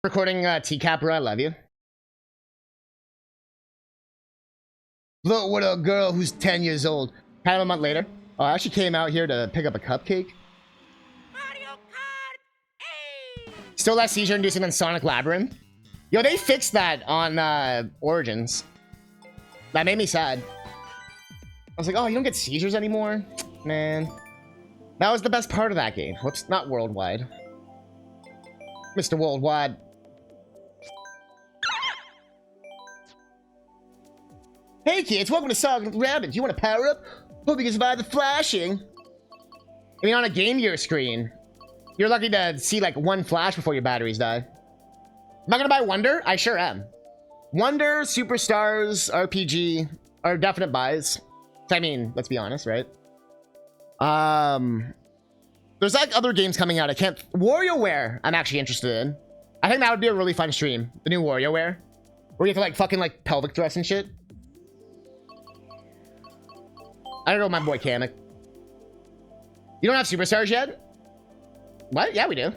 Recording TCAP, bro. I love you. Look, what a girl who's 10 years old. Kind of a month later. Oh, I actually came out here to pick up a cupcake. Mario Kart! Hey! Still less seizure inducing than Sonic Labyrinth. Yo, they fixed that on Origins. That made me sad. I was like, oh, you don't get seizures anymore? Man. That was the best part of that game. Whoops, not worldwide. Mr. Worldwide. Hey kids, welcome to Sonic Rabbit. You want to power up? Hope you can survive the flashing. I mean, on a Game Gear screen, you're lucky to see like one flash before your batteries die. Am I gonna buy Wonder? I sure am. Wonder, Superstars, RPG are definite buys. I mean, let's be honest, right? There's like other games coming out. I can't. WarioWare, I'm actually interested in. I think that would be a really fun stream. The new WarioWare, where you have to like fucking like pelvic thrust and shit. I don't know, my boy Kamek. You don't have Superstars yet? What? Yeah, we do.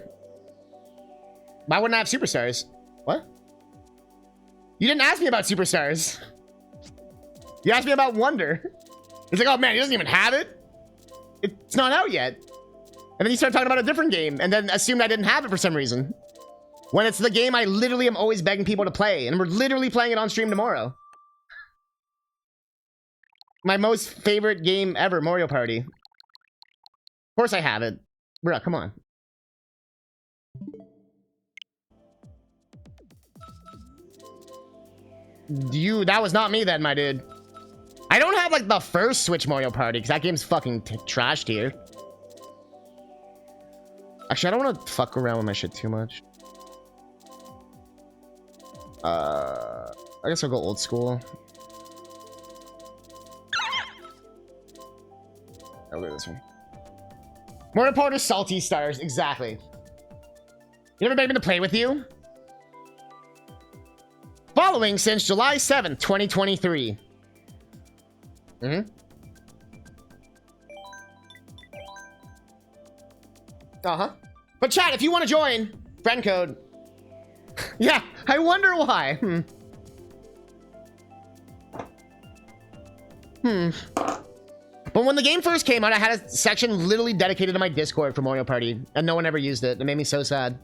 Why wouldn't I have Superstars? What? You didn't ask me about Superstars. You asked me about Wonder. It's like, oh man, he doesn't even have it. It's not out yet. And then you start talking about a different game and then assumed I didn't have it for some reason. When it's the game I literally am always begging people to play, and we're literally playing it on stream tomorrow. My most favorite game ever, Mario Party. Of course I have it. Bruh, come on. That was not me then, my dude. I don't have like the first Switch Mario Party because that game's fucking trashed here. Actually, I don't want to fuck around with my shit too much. I guess I'll go old school. Oh, look at this one. Mario Party Salty Stars, exactly. You ever begged me to play with you? Following since July 7th, 2023. Uh-huh. But chat, if you want to join, friend code. Yeah, I wonder why. But when the game first came out, I had a section literally dedicated to my Discord for Mario Party, and no one ever used it. It made me so sad.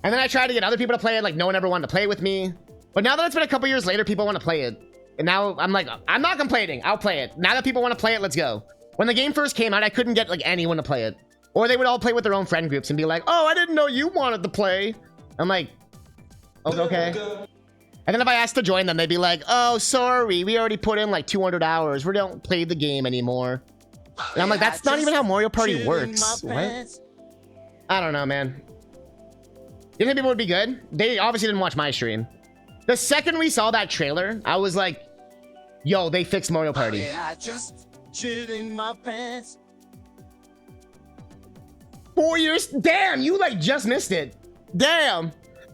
And then I tried to get other people to play it, like no one ever wanted to play it with me. But now that it's been a couple years later, people want to play it. And now I'm like, I'm not complaining. I'll play it. Now that people want to play it, let's go. When the game first came out, I couldn't get like anyone to play it. Or they would all play with their own friend groups and be like, oh, I didn't know you wanted to play. I'm like, oh, okay. And then if I asked to join them, they'd be like, oh, sorry, we already put in like 200 hours. We don't play the game anymore. And I'm like, that's not even how Mario Party works. What? I don't know, man. You think people would be good? They obviously didn't watch my stream. The second we saw that trailer, I was like, yo, they fixed Mario Party. Yeah, just chilling my pants. 4 years? Damn, you like just missed it. Damn.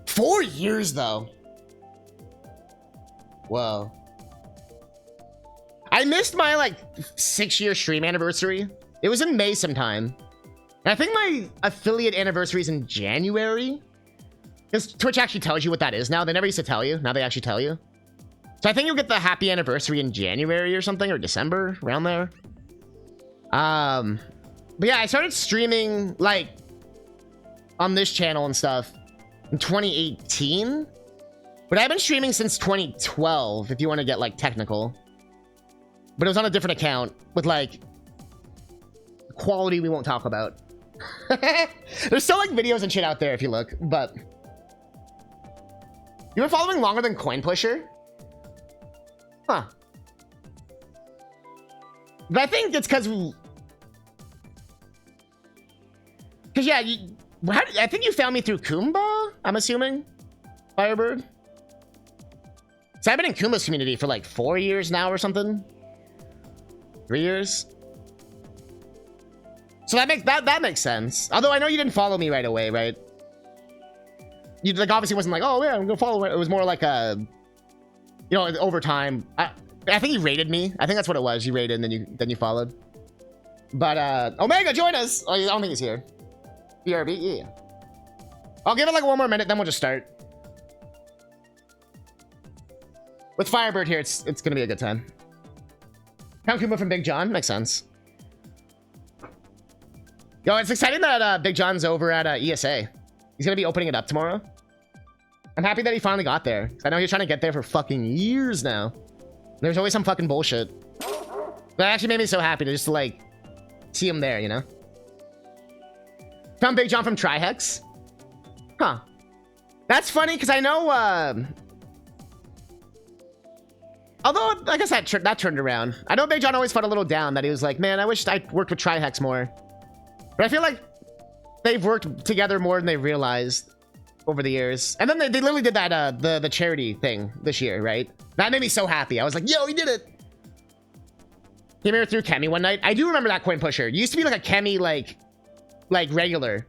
4 years though. Whoa. I missed my like 6-year stream anniversary. It was in May sometime. And I think my affiliate anniversary is in January. Because Twitch actually tells you what that is now. They never used to tell you. Now they actually tell you. So I think you'll get the happy anniversary in January or something, or December, around there. But yeah, I started streaming like on this channel and stuff in 2018. But I've been streaming since 2012, if you want to get like technical. But it was on a different account with like quality we won't talk about. There's still like videos and shit out there if you look, but you been following longer than Coin Pusher? Huh. But I think it's because yeah, I think you found me through Kumba, I'm assuming. Firebird. So I've been in Kumba's community for like 4 years now or something. 3 years. So that makes sense. Although I know you didn't follow me right away, right? You like obviously wasn't like, oh yeah, I'm gonna follow it. It was more like a, you know, over time. I think you rated me. I think that's what it was. You rated and then you followed. But Omega, join us. Oh, I don't think he's here. BRB, yeah. I'll give it like 1 more minute, then we'll just start. With Firebird here, it's gonna be a good time. Count Kuma from Big John, makes sense. Yo, it's exciting that Big John's over at ESA. He's gonna be opening it up tomorrow. I'm happy that he finally got there. I know he was trying to get there for fucking years now. There's always some fucking bullshit. That actually made me so happy to just like see him there, you know? Found Big John from Trihex. Huh. That's funny because I know although I guess that turned around. I know Big John always felt a little down that he was like, man, I wish I worked with Trihex more. But I feel like they've worked together more than they realized over the years. And then they literally did that the charity thing this year, right? That made me so happy. I was like, yo, he did it. Came here through Kemi one night. I do remember that coin pusher. You used to be like a Kemi like regular.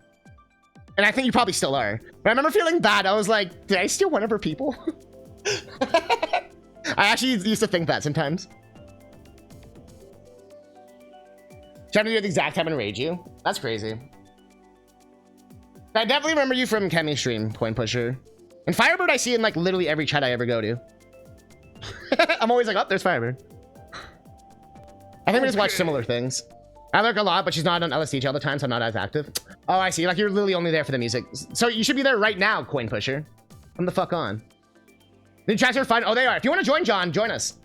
And I think you probably still are. But I remember feeling bad. I was like, did I steal one of her people? I actually used to think that sometimes. Trying to do the exact time and raid you. That's crazy. I definitely remember you from Kemi stream, coin pusher. And Firebird I see in like literally every chat I ever go to. I'm always like, oh, there's Firebird. I think we just watch similar things. I lurk a lot, but she's not on LSTG all the time, so I'm not as active. Oh, I see. Like, you're literally only there for the music. So you should be there right now, coin pusher. Come the fuck on. The chats are fun. Oh, they are. If you want to join, John, join us.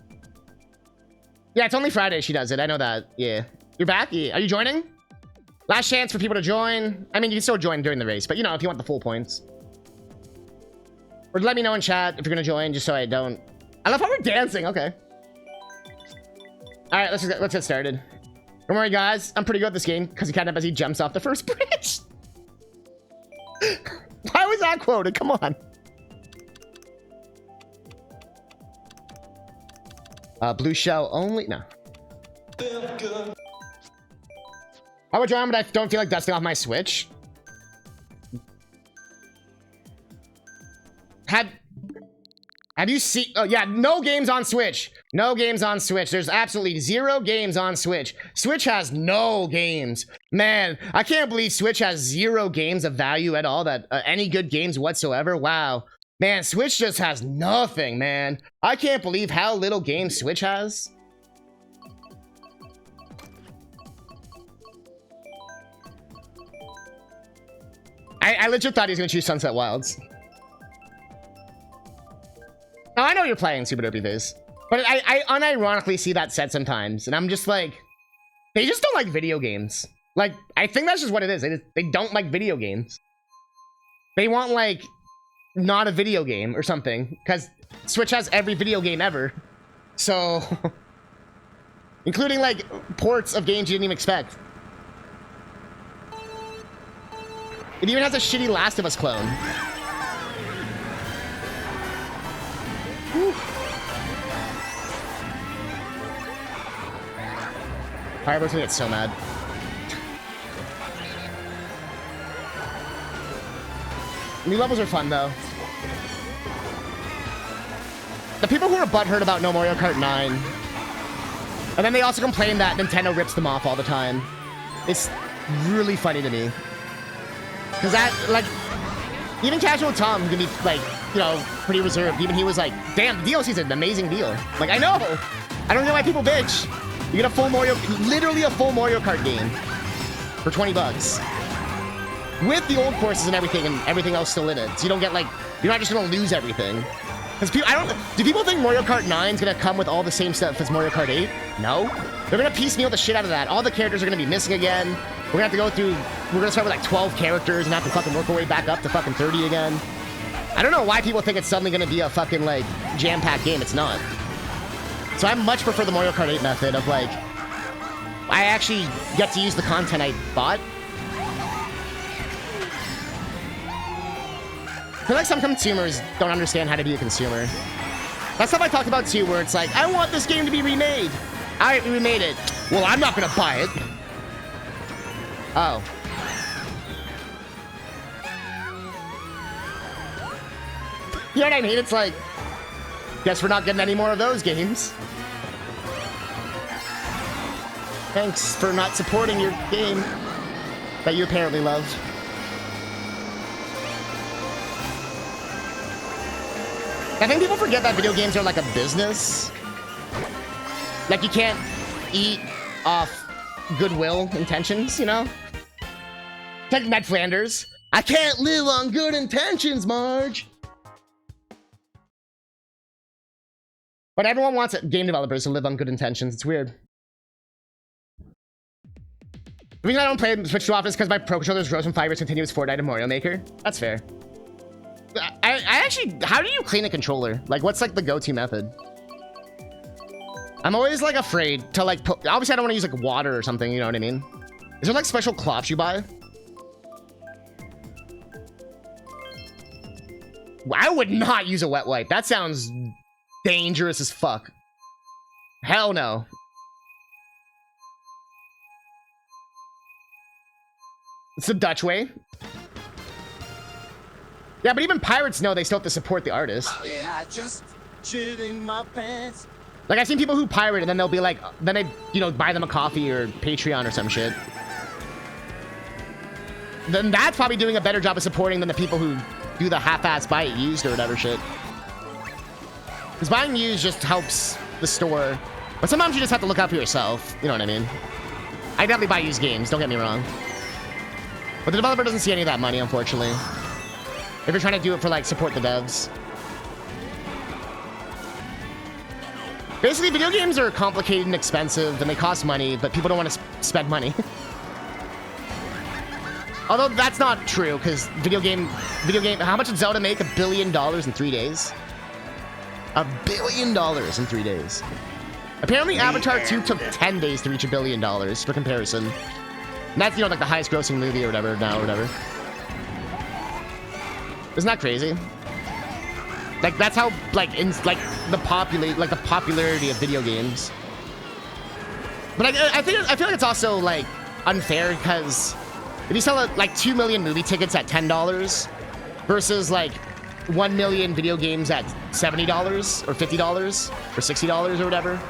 Yeah, it's only Friday she does it. I know that. Yeah. You're back? Yeah. Are you joining? Last chance for people to join. I mean, you can still join during the race, but you know, if you want the full points. Or let me know in chat if you're going to join, just so I don't... I love how we're dancing. Okay. All right, let's get started. Don't worry, guys. I'm pretty good at this game because he CousinCatnip as he jumps off the first bridge. Why was that quoted? Come on. Blue shell only. No. I would join, but I don't feel like dusting off my Switch. Have you seen... Oh, yeah. No games on Switch. No games on Switch. There's absolutely 0 games on Switch. Switch has no games. Man, I can't believe Switch has 0 games of value at all. That any good games whatsoever. Wow. Man, Switch just has nothing, man. I can't believe how little games Switch has. I legit thought he was going to choose Sunset Wilds. Now, I know you're playing Super Dopey Viz, but I unironically see that said sometimes, and I'm just like, they just don't like video games. Like, I think that's just what it is. They don't like video games. They want, like, not a video game or something, because Switch has every video game ever. So, including, like, ports of games you didn't even expect. It even has a shitty Last of Us clone. Firebird's gonna get so mad. New levels are fun, though. The people who are butthurt about no Mario Kart 9, and then they also complain that Nintendo rips them off all the time. It's really funny to me. Because that, like, even Casual Tom can be, like, you know, pretty reserved. Even he was like, damn, the DLC's an amazing deal. Like, I know. I don't know why people bitch. You get a full Mario, literally a full Mario Kart game for 20 bucks. With the old courses and everything else still in it. So you don't get, like, you're not just gonna lose everything. Because people, do people think Mario Kart 9 is gonna come with all the same stuff as Mario Kart 8? No. They're gonna piecemeal the shit out of that. All the characters are gonna be missing again. We're gonna have to go through, we're gonna start with like 12 characters and have to fucking work our way back up to fucking 30 again. I don't know why people think it's suddenly gonna be a fucking like jam-packed game. It's not. So I much prefer the Mario Kart 8 method of like, I actually get to use the content I bought. I feel like some consumers don't understand how to be a consumer. That's stuff I talked about too, where it's like, I want this game to be remade. All right, we remade it. Well, I'm not gonna buy it. Oh. You know what I mean? It's like, guess we're not getting any more of those games. Thanks for not supporting your game that you apparently love. I think people forget that video games are like a business. Like, you can't eat off goodwill intentions, you know? Like Ned Flanders. I can't live on good intentions, Marge. But everyone wants game developers to live on good intentions. It's weird. The reason I don't play Switch too often is because my Pro Controller grows from 5 years continuous Fortnite and Mario Maker. That's fair. I actually, how do you clean a controller? Like, what's like the go-to method? I'm always like afraid to like, obviously I don't want to use like water or something, you know what I mean? Is there like special cloths you buy? I would not use a wet wipe. That sounds dangerous as fuck. Hell no. It's the Dutch way. Yeah, but even pirates know they still have to support the artist. Yeah, I just shit in my pants. Like, I've seen people who pirate and then they'll be like, then they, you know, buy them a coffee or Patreon or some shit. Then that's probably doing a better job of supporting than the people who do the half-ass buy it used or whatever shit. Because buying used just helps the store. But sometimes you just have to look out for yourself. You know what I mean? I definitely buy used games, don't get me wrong. But the developer doesn't see any of that money, unfortunately. If you're trying to do it for, like, support the devs. Basically, video games are complicated and expensive, and they cost money, but people don't want to spend money. Although that's not true, because video game, how much did Zelda make? $1 billion in 3 days? $1 billion in 3 days. Apparently, Avatar 2 took 10 days to reach $1 billion, for comparison. And that's, you know, like the highest grossing movie or whatever now or whatever. Isn't that crazy? Like, that's how, like, the popularity of video games. But I feel like it's also, like, unfair, because if you sell, like, 2 million movie tickets at $10 versus, like, 1 million video games at $70 or $50 or $60 or whatever,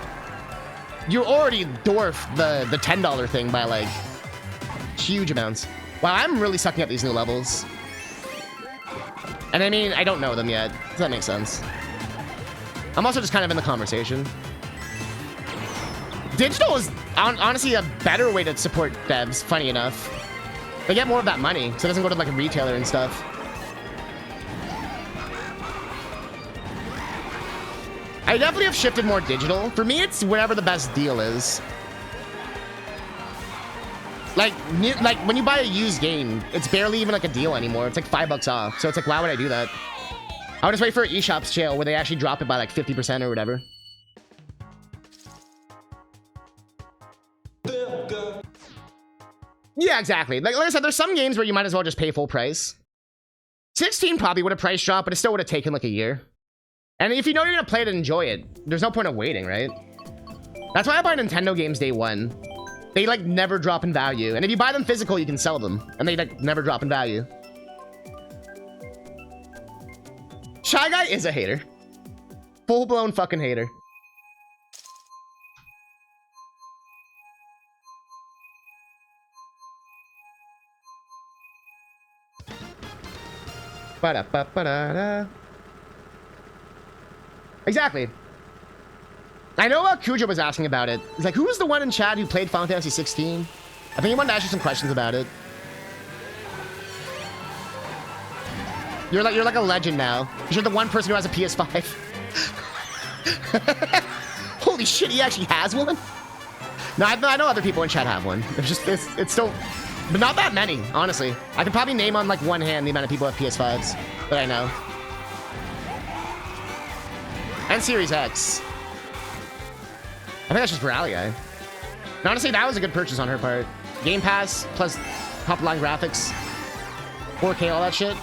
you already dwarf the $10 thing by, like, huge amounts. Wow, I'm really sucking up these new levels. And I mean, I don't know them yet. Does that make sense? I'm also just kind of in the conversation. Digital is honestly a better way to support devs, funny enough. They get more of that money, so it doesn't go to like a retailer and stuff. I definitely have shifted more digital. For me, it's whatever the best deal is. Like when you buy a used game, it's barely even like a deal anymore. It's like $5 off. So it's like, why would I do that? I would just wait for an eShop's sale where they actually drop it by like 50% or whatever. Yeah, exactly. Like I said, there's some games where you might as well just pay full price. 16 probably would have price dropped, but it still would have taken like a year. And if you know you're gonna play it and enjoy it, there's no point of waiting, right? That's why I buy Nintendo games day one. They like never drop in value. And if you buy them physical, you can sell them. And they like never drop in value. Shy Guy is a hater. Full-blown fucking hater. Ba-da-ba-ba-da-da. Exactly. I know Kuja was asking about it. He's like, who was the one in chat who played Final Fantasy 16? I think he wanted to ask you some questions about it. You're like a legend now. You're the one person who has a PS5. Holy shit, he actually has one? No, I know other people in chat have one. It's still, but not that many, honestly. I could probably name on like one hand the amount of people who have PS5s that I know. And Series X. I think that's just Rally-Eye. And honestly, that was a good purchase on her part. Game Pass, plus top-line graphics, 4K, all that shit.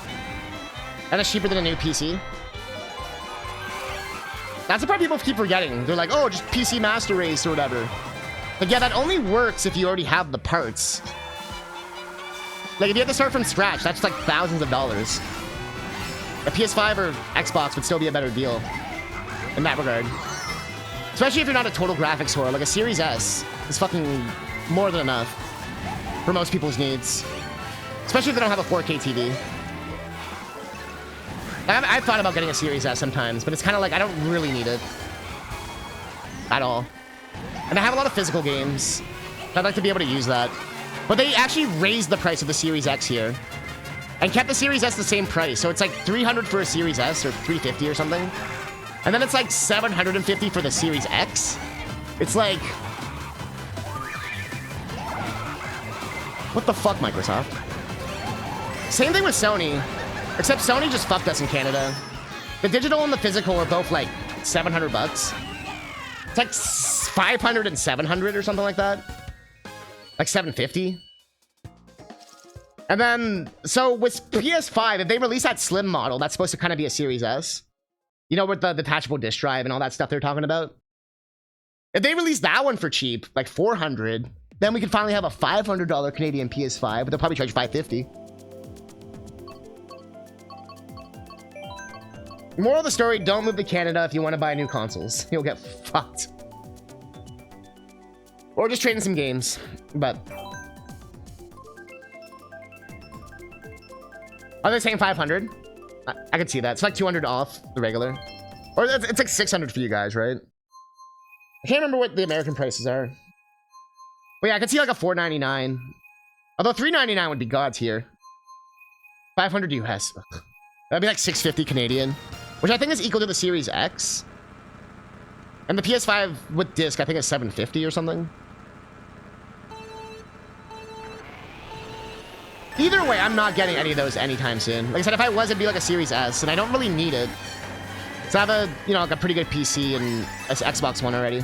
And it's cheaper than a new PC. That's the part people keep forgetting. They're like, oh, just PC Master Race or whatever. But yeah, that only works if you already have the parts. Like, if you have to start from scratch, that's like thousands of dollars. A PS5 or Xbox would still be a better deal in that regard. Especially if you're not a total graphics whore. Like, a Series S is fucking more than enough for most people's needs. Especially if they don't have a 4K TV. I've thought about getting a Series S sometimes, but it's kind of like I don't really need it at all. And I have a lot of physical games. I'd like to be able to use that. But they actually raised the price of the Series X here and kept the Series S the same price. So it's like $300 for a Series S or $350 or something. And then it's like $750 for the Series X. It's like... what the fuck, Microsoft? Same thing with Sony. Except Sony just fucked us in Canada. The digital and the physical are both like $700. It's like 500 and 700 or something like that. Like 750. And then, so with PS5, if they release that slim model, that's supposed to kind of be a Series S. You know, with the detachable disk drive and all that stuff they're talking about. If they release that one for cheap, like 400, then we could finally have a $500 Canadian PS5, but they'll probably charge 550. Moral of the story, don't move to Canada if you want to buy new consoles. You'll get fucked. Or just trade in some games. But... are they saying 500? I could see that. It's like 200 off the regular. Or it's like 600 for you guys, right? I can't remember what the American prices are. But yeah, I could see like a 499. Although 399 would be God's here. 500 US. That'd be like 650 Canadian. Which I think is equal to the Series X. And the PS5 with disc, I think is 750 or something. Either way, I'm not getting any of those anytime soon. Like I said, if I was, it'd be like a Series S, and I don't really need it. So I have a, you know, like a pretty good PC and an Xbox One already.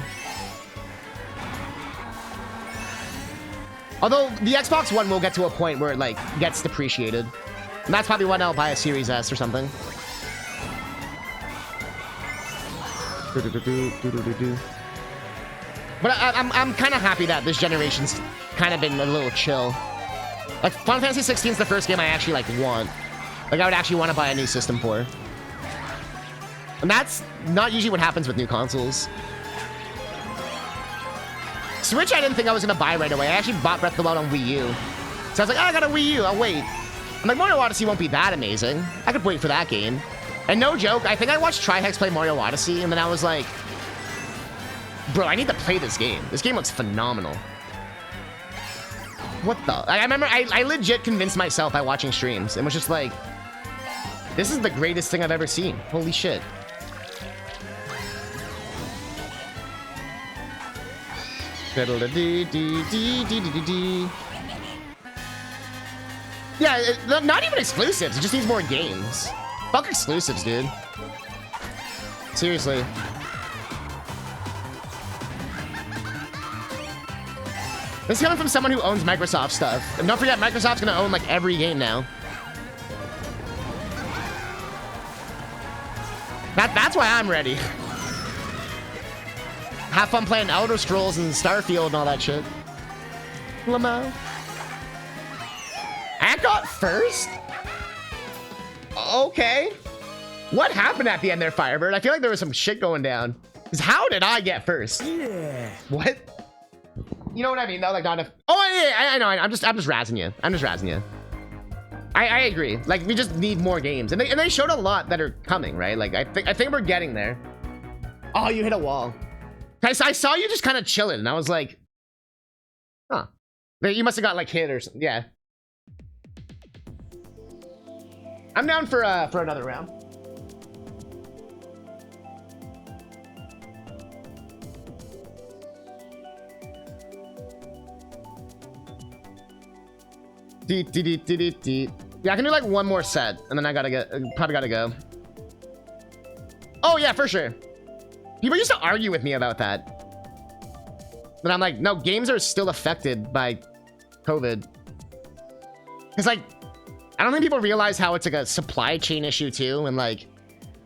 Although the Xbox One will get to a point where it like gets depreciated. And that's probably when I'll buy a Series S or something. But I'm kind of happy that this generation's kind of been a little chill. Like, Final Fantasy 16 is the first game I actually, like, want. Like, I would actually want to buy a new system for. And that's not usually what happens with new consoles. Switch, I didn't think I was going to buy right away. I actually bought Breath of the Wild on Wii U. So I was like, oh, I got a Wii U. I'll wait. I'm like, Mario Odyssey won't be that amazing. I could wait for that game. And no joke, I think I watched Trihex play Mario Odyssey, and then I was like, bro, I need to play this game. This game looks phenomenal. What the? I remember I legit convinced myself by watching streams and was just like, this is the greatest thing I've ever seen. Holy shit. Yeah, not even exclusives. It just needs more games. Fuck exclusives, dude. Seriously. This is coming from someone who owns Microsoft stuff. And don't forget, Microsoft's gonna own, like, every game now. That's why I'm ready. Have fun playing Elder Scrolls and Starfield and all that shit. Lamo. I got first? Okay. What happened at the end there, Firebird? I feel like there was some shit going down. Because how did I get first? Yeah. What? You know what I mean, though? Like, not if... oh, yeah, I know. I'm just razzing you. I'm just razzing you. I agree. Like, we just need more games. And they showed a lot that are coming, right? Like, I think we're getting there. Oh, you hit a wall. I saw you just kind of chilling, and I was like... huh. You must have got, like, hit or something. Yeah. I'm down for another round. Yeah, I can do like one more set, and then I probably gotta go. Oh yeah, for sure. People used to argue with me about that. But I'm like, no, games are still affected by COVID. Because like, I don't think people realize how it's like a supply chain issue too, and like,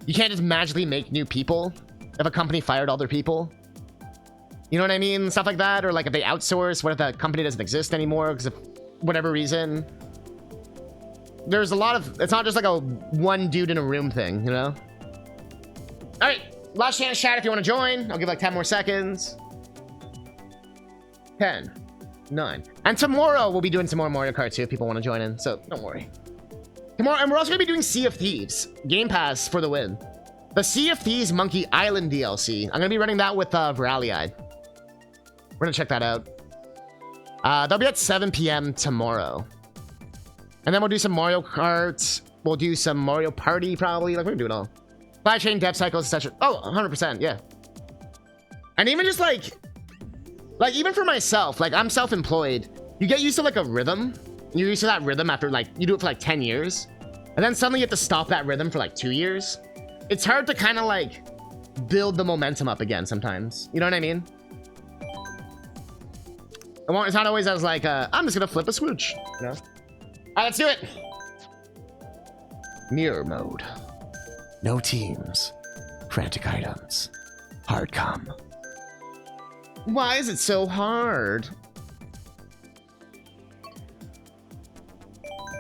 you can't just magically make new people if a company fired all their people. You know what I mean? Stuff like that, or like if they outsource, what if the company doesn't exist anymore because of whatever reason? There's a lot of, it's not just like a one dude in a room thing, you know? All right, last chance chat if you want to join. I'll give like 10 more seconds. 10, 9. And tomorrow we'll be doing some more Mario Kart too if people want to join in, so don't worry. Tomorrow, and we're also gonna be doing Sea of Thieves. Game Pass for the win. The Sea of Thieves Monkey Island DLC. I'm gonna be running that with Virali. We're gonna check that out. They'll be at 7 p.m. tomorrow. And then we'll do some Mario Kart. We'll do some Mario Party, probably. Like, we're gonna do it all. Supply chain, dev cycles, etc. Oh, 100%, yeah. And even just, like, even for myself, like, I'm self-employed. You get used to, like, a rhythm. You're used to that rhythm after, like, you do it for, like, 10 years. And then suddenly you have to stop that rhythm for, like, 2 years. It's hard to kind of, like, build the momentum up again sometimes. You know what I mean? It's not always as, like, I'm just gonna flip a swooch, you know? All right, let's do it. Mirror mode. No teams. Frantic items. Hard come. Why is it so hard?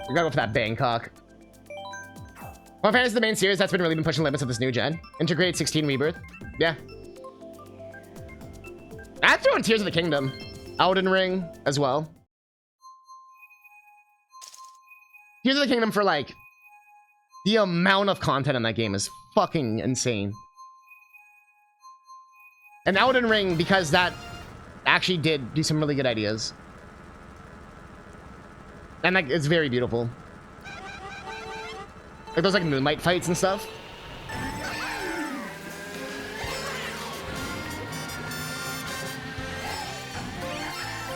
We gotta go for that Bangkok. Well, Fantasy the main series that's really been pushing limits of this new gen. Integrate 16 Rebirth. Yeah. I'd throw in Tears of the Kingdom. Elden Ring as well. Tears of the Kingdom for, like, the amount of content in that game is fucking insane. And Elden Ring, because that actually did do some really good ideas. And, like, it's very beautiful. Like those, like, moonlight fights and stuff.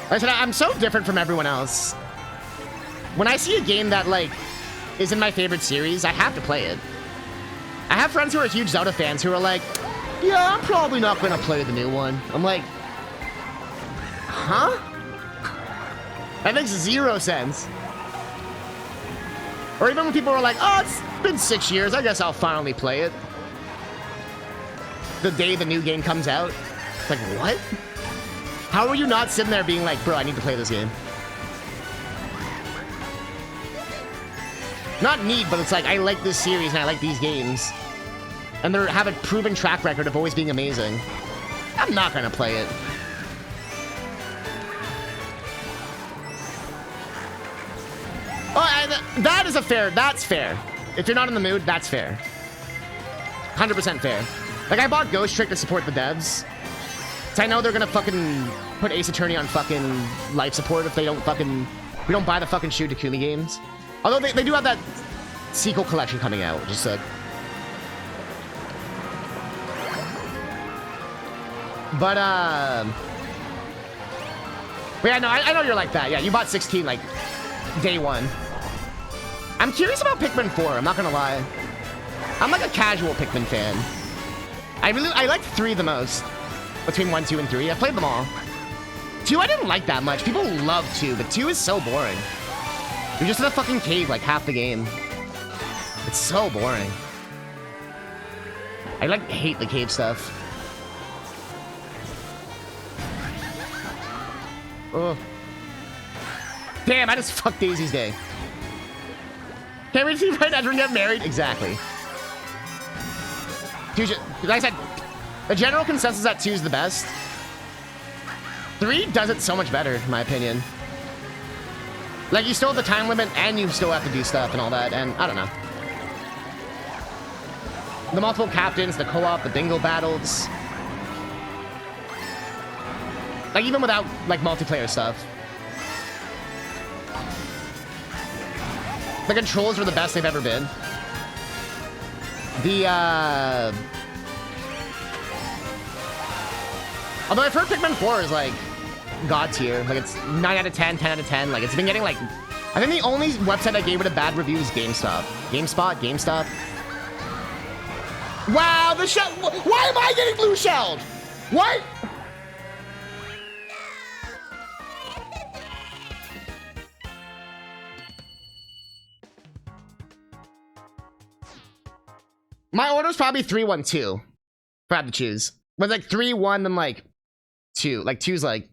Like I said, I'm so different from everyone else. When I see a game that, like, is in my favorite series, I have to play it. I have friends who are huge Zelda fans who are like, yeah, I'm probably not going to play the new one. I'm like, huh? That makes 0 sense. Or even when people are like, oh, it's been 6 years, I guess I'll finally play it. The day the new game comes out. It's like, what? How are you not sitting there being like, bro, I need to play this game? Not need, but it's like, I like this series and I like these games. And they have a proven track record of always being amazing. I'm not gonna play it. Oh, that is a fair, that's fair. If you're not in the mood, that's fair. 100% fair. Like, I bought Ghost Trick to support the devs. So I know they're gonna fucking put Ace Attorney on fucking life support if they don't fucking... we don't buy the fucking Shu Takumi games. Although they do have that sequel collection coming out, which is sick. But, yeah, no, I know you're like that. Yeah, you bought 16, like, day one. I'm curious about Pikmin 4, I'm not gonna lie. I'm like a casual Pikmin fan. I like 3 the most. Between 1, 2, and 3. I played them all. 2 I didn't like that much. People love 2, but 2 is so boring. You're just in a fucking cave like half the game. It's so boring. I like hate the cave stuff. Oh. Damn, I just fucked Daisy's day. Can't we see Fred Edwin get married? Exactly. Dude, like I said, the general consensus that 2 is the best. 3 does it so much better, in my opinion. Like, you still have the time limit, and you still have to do stuff and all that, and I don't know. The multiple captains, the co-op, the bingo battles. Like, even without, like, multiplayer stuff. The controls were the best they've ever been. Although I've heard Pikmin 4 is, like, god tier. Like, it's 9 out of 10, 10 out of 10. Like, it's been getting, like... I think the only website that gave it a bad review is GameStop. GameStop? Wow, the shell... Why am I getting blue shelled? What? My order's probably 3-1-2. If I had to choose. But like 3-1, then like 2. Like 2's like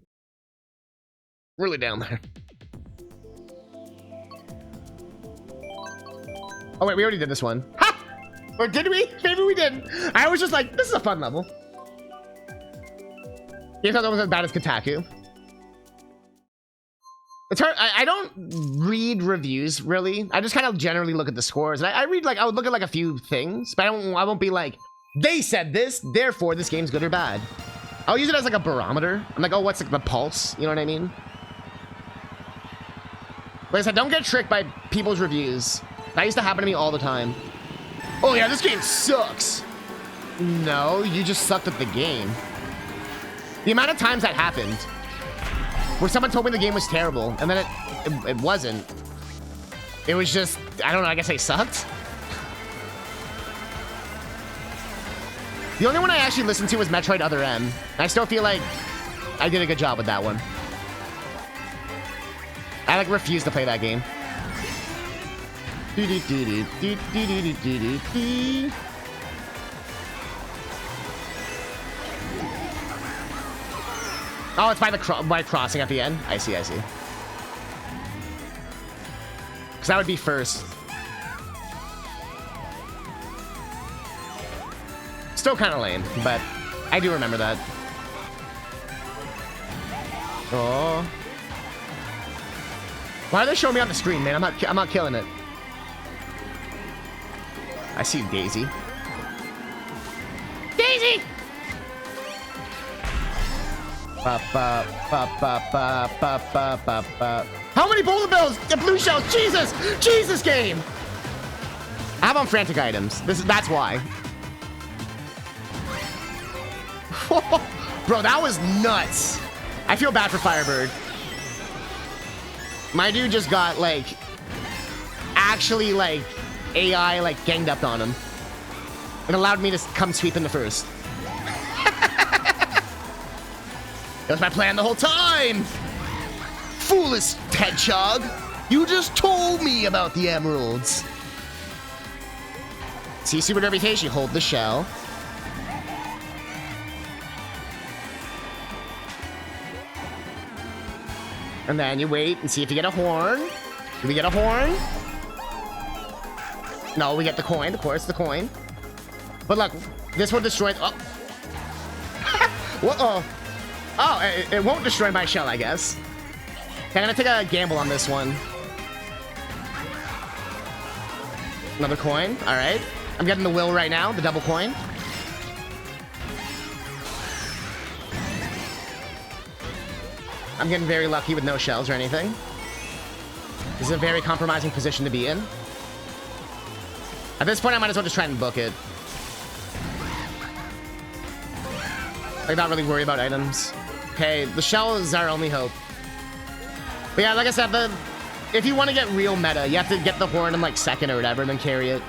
really down there. Oh wait, we already did this one. Ha! Or did we? Maybe we didn't. I was just like, this is a fun level. Game's not almost as bad as Kotaku. It's hard. I don't read reviews really. I just kind of generally look at the scores. And I read like I would look at like a few things, but I won't be like, they said this, therefore this game's good or bad. I'll use it as like a barometer. I'm like, oh, what's like the pulse? You know what I mean? Like I said, don't get tricked by people's reviews. That used to happen to me all the time. Oh yeah, this game sucks. No, you just sucked at the game. The amount of times that happened, where someone told me the game was terrible, and then it wasn't. It was just, I don't know, I guess they sucked? The only one I actually listened to was Metroid Other M. I still feel like I did a good job with that one. I like refuse to play that game. Oh, it's by the crossing at the end. I see, I see. Because that would be first. Still kind of lame, but I do remember that. Oh. Why are they showing me on the screen, man? I'm not killing it. I see Daisy. Daisy! How many bullet bills? The blue shells. Jesus! Jesus game! I have on frantic items. That's why. Bro, that was nuts. I feel bad for Firebird. My dude just got like actually like AI like ganged up on him. It allowed me to come sweep in the first. That was my plan the whole time! Foolish hedgehog! You just told me about the emeralds! See super reputation, you hold the shell. And then you wait and see if you get a horn. Do we get a horn? No, we get the coin, of course, the coin. But look, this will destroy... Oh! Whoa! Oh, it won't destroy my shell, I guess. Okay, I'm gonna take a gamble on this one. Another coin, alright. I'm getting the will right now, the double coin. I'm getting very lucky with no shells or anything. This is a very compromising position to be in. At this point, I might as well just try and book it. Like, not really worry about items. Okay, the shell is our only hope. But yeah, like I said, if you want to get real meta, you have to get the horn in like second or whatever, and then carry it.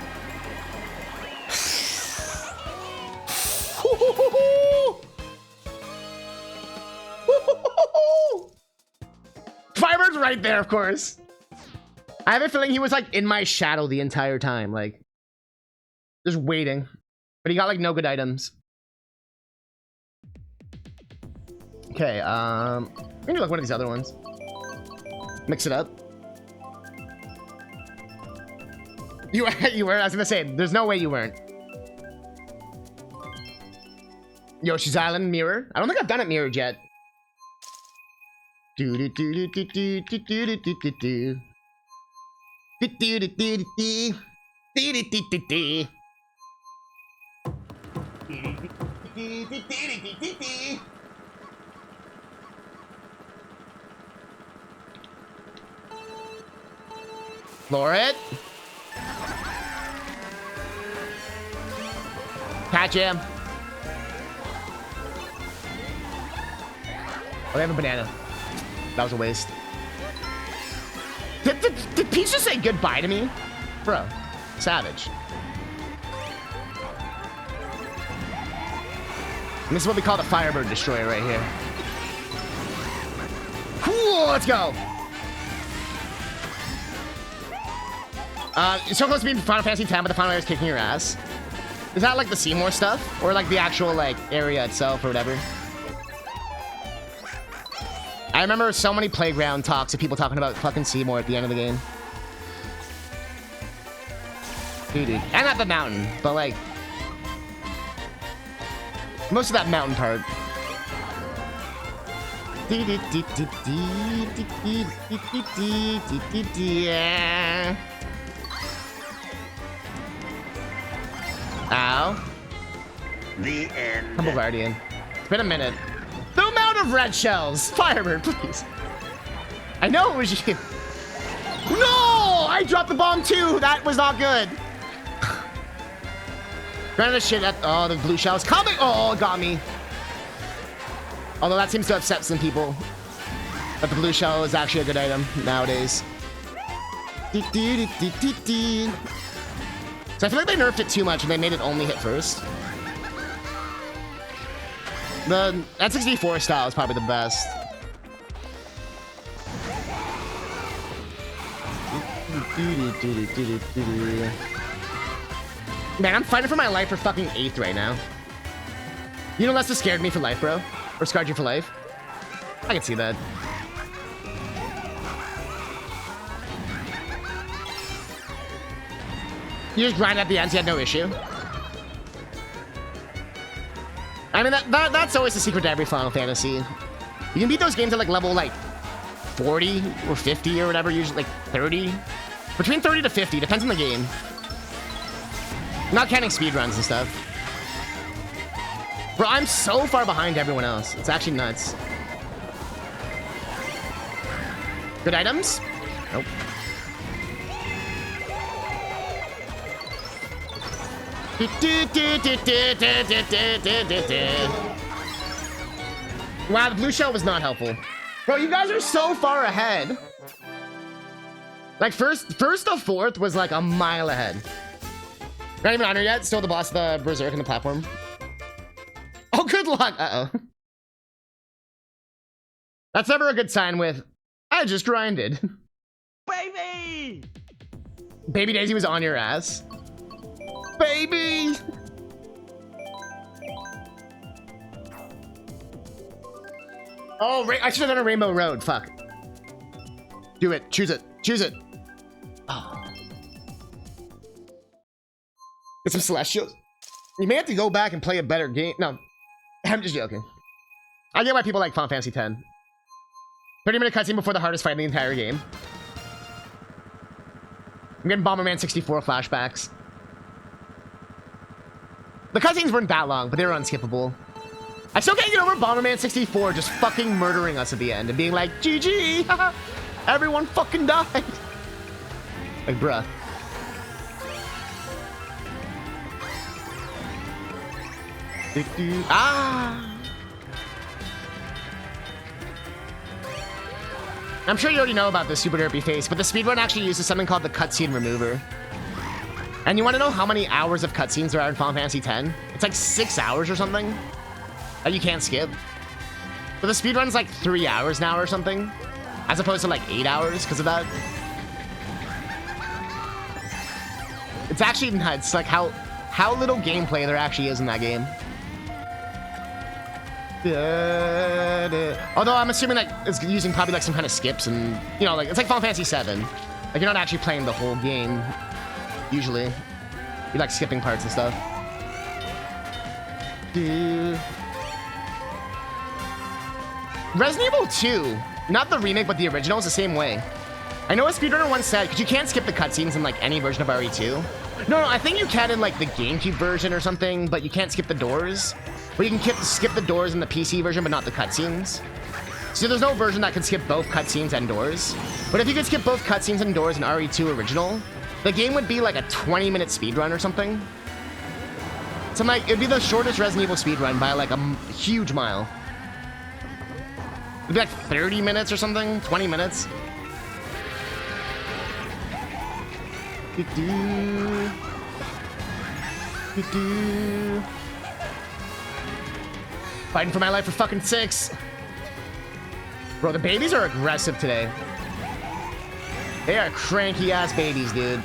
Firebird's right there, of course. I have a feeling he was like in my shadow the entire time, like just waiting. But he got like no good items. Okay, we need like one of these other ones. Mix it up. You were, I was gonna say, there's no way you weren't. Yoshi's Island mirror. I don't think I've done it mirrored yet. Do do do do do do do do do do do do. Do do do do do do. Do do do do do. Floor it. Catch him. Oh, they have a banana. That was a waste. Did Peach just say goodbye to me? Bro, savage. And this is what we call the Firebird Destroyer right here. Cool, let's go. It's so close to being Final Fantasy X, but the final area is kicking your ass. Is that like the Seymour stuff? Or like the actual like area itself or whatever? I remember so many playground talks of people talking about fucking Seymour at the end of the game. Dude. And not the mountain, but like most of that mountain part. Yeah. Ow. The end. Humble Guardian. It's been a minute. The amount of red shells! Firebird, please. I know it was you. No! I dropped the bomb too! That was not good. Granted the shit at... Oh, the blue shells coming! Oh, it got me. Although that seems to upset some people. But the blue shell is actually a good item nowadays. So I feel like they nerfed it too much and they made it only hit first. The N64 style is probably the best. Man, I'm fighting for my life for fucking 8th right now. You know, Lester scared me for life, bro. Or scarred you for life. I can see that. You just grind at the end, so you had no issue. I mean, that's always the secret to every Final Fantasy. You can beat those games at like level like 40 or 50 or whatever, usually like 30. Between 30 to 50, depends on the game. Not counting speedruns and stuff. Bro, I'm so far behind everyone else. It's actually nuts. Good items? Nope. Wow, the blue shell was not helpful. Bro, you guys are so far ahead. Like, first to fourth was like a mile ahead. Not even on her yet. Still the boss of the Berserk and the platform. Oh, good luck. Uh-oh. That's never a good sign with, I just grinded. Baby! Baby Daisy was on your ass. Baby! Oh, I should have done a Rainbow Road. Fuck. Do it. Choose it. Choose it. Oh. Get some Celestials. You may have to go back and play a better game. No. I'm just joking. I get why people like Final Fantasy X. 30-minute cutscene before the hardest fight in the entire game. I'm getting Bomberman 64 flashbacks. The cutscenes weren't that long, but they were unskippable. I still can't get over Bomberman 64 just fucking murdering us at the end and being like, GG! Haha, everyone fucking died! Like, bruh. Ah! I'm sure you already know about this super derpy face, but the speedrun actually uses something called the cutscene remover. And you want to know how many hours of cutscenes there are in Final Fantasy X? It's like 6 hours or something that you can't skip. But the speedrun's like 3 hours now or something, as opposed to like 8 hours because of that. It's actually nuts, like how little gameplay there actually is in that game. Although I'm assuming like it's using probably like some kind of skips and, you know, like it's like Final Fantasy VII. Like you're not actually playing the whole game. Usually, you like skipping parts and stuff. Resident Evil 2, not the remake, but the original, is the same way. I know a speedrunner once said, because you can't skip the cutscenes in like any version of RE2. No, I think you can in like the GameCube version or something, but you can't skip the doors. But you can skip the doors in the PC version, but not the cutscenes. So there's no version that can skip both cutscenes and doors. But if you could skip both cutscenes and doors in RE2 original, the game would be like a 20-minute speedrun or something. So like, it'd be the shortest Resident Evil speedrun by like a huge mile. It'd be like 30 minutes or something, 20 minutes. Fighting for my life for fucking 6. Bro, the babies are aggressive today. They are cranky ass babies, dude.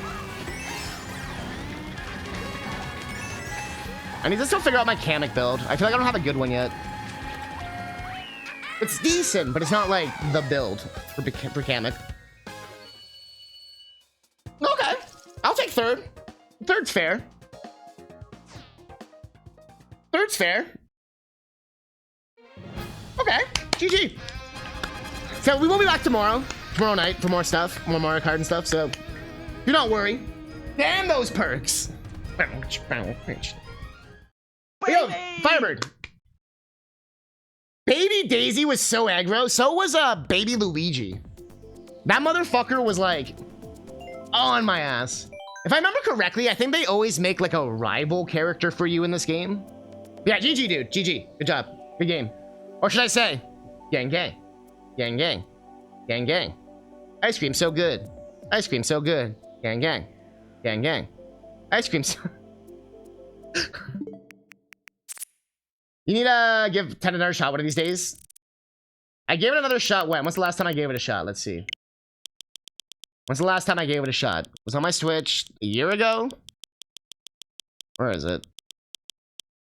I need to still figure out my Kamek build. I feel like I don't have a good one yet. It's decent, but it's not like the build for Kamek. Okay, I'll take third. Third's fair. Third's fair. Okay, GG. So we will be back tomorrow night for more stuff, more Mario Kart and stuff. So do not worry. Damn those perks. Yo, Firebird. Baby Daisy was so aggro. So was Baby Luigi. That motherfucker was like on my ass. If I remember correctly, I think they always make like a rival character for you in this game. Yeah, GG, dude. GG. Good job. Good game. Or should I say, gang, gang. Gang, gang. Gang, gang. Ice cream so good. Ice cream so good. Gang, gang. Gang, gang. Ice cream so... You need to give 10 another shot one of these days. I gave it another shot when? When's the last time I gave it a shot? Let's see. When's the last time I gave it a shot? It was on my Switch a year ago? Where is it?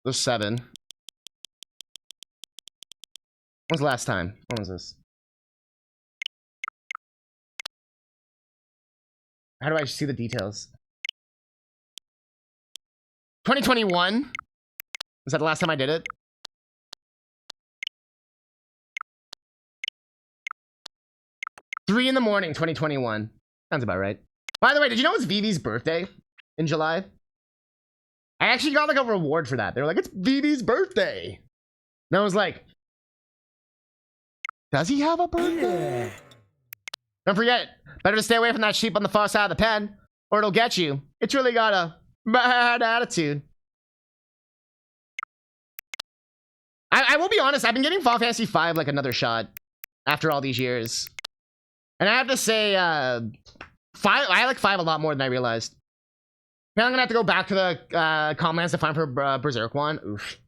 There's 7. When's the last time? When was this? How do I see the details? 2021? Was that the last time I did it? $3 in the morning, 2021. Sounds about right. By the way, did you know it's Vivi's birthday in July? I actually got like a reward for that. They were like, it's Vivi's birthday. And I was like, does he have a birthday? Don't forget, better to stay away from that sheep on the far side of the pen, or it'll get you. It's really got a bad attitude. I will be honest, I've been giving Final Fantasy V like another shot after all these years. And I have to say, 5, I like 5 a lot more than I realized. Now I'm gonna have to go back to the comments to find for Berserk one. Oof.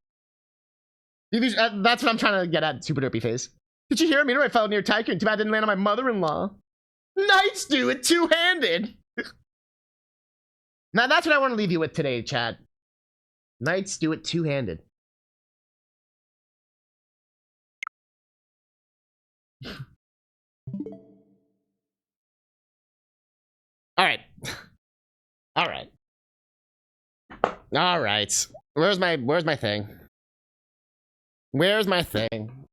That's what I'm trying to get at, Super Derpy Face. Did you hear? Meteorite fell near Tycoon. Too bad I didn't land on my mother-in-law. Knights do it two-handed. Now that's what I want to leave you with today, chat. Knights do it two-handed. All right. All right. All right. Where's my thing? Where's my thing?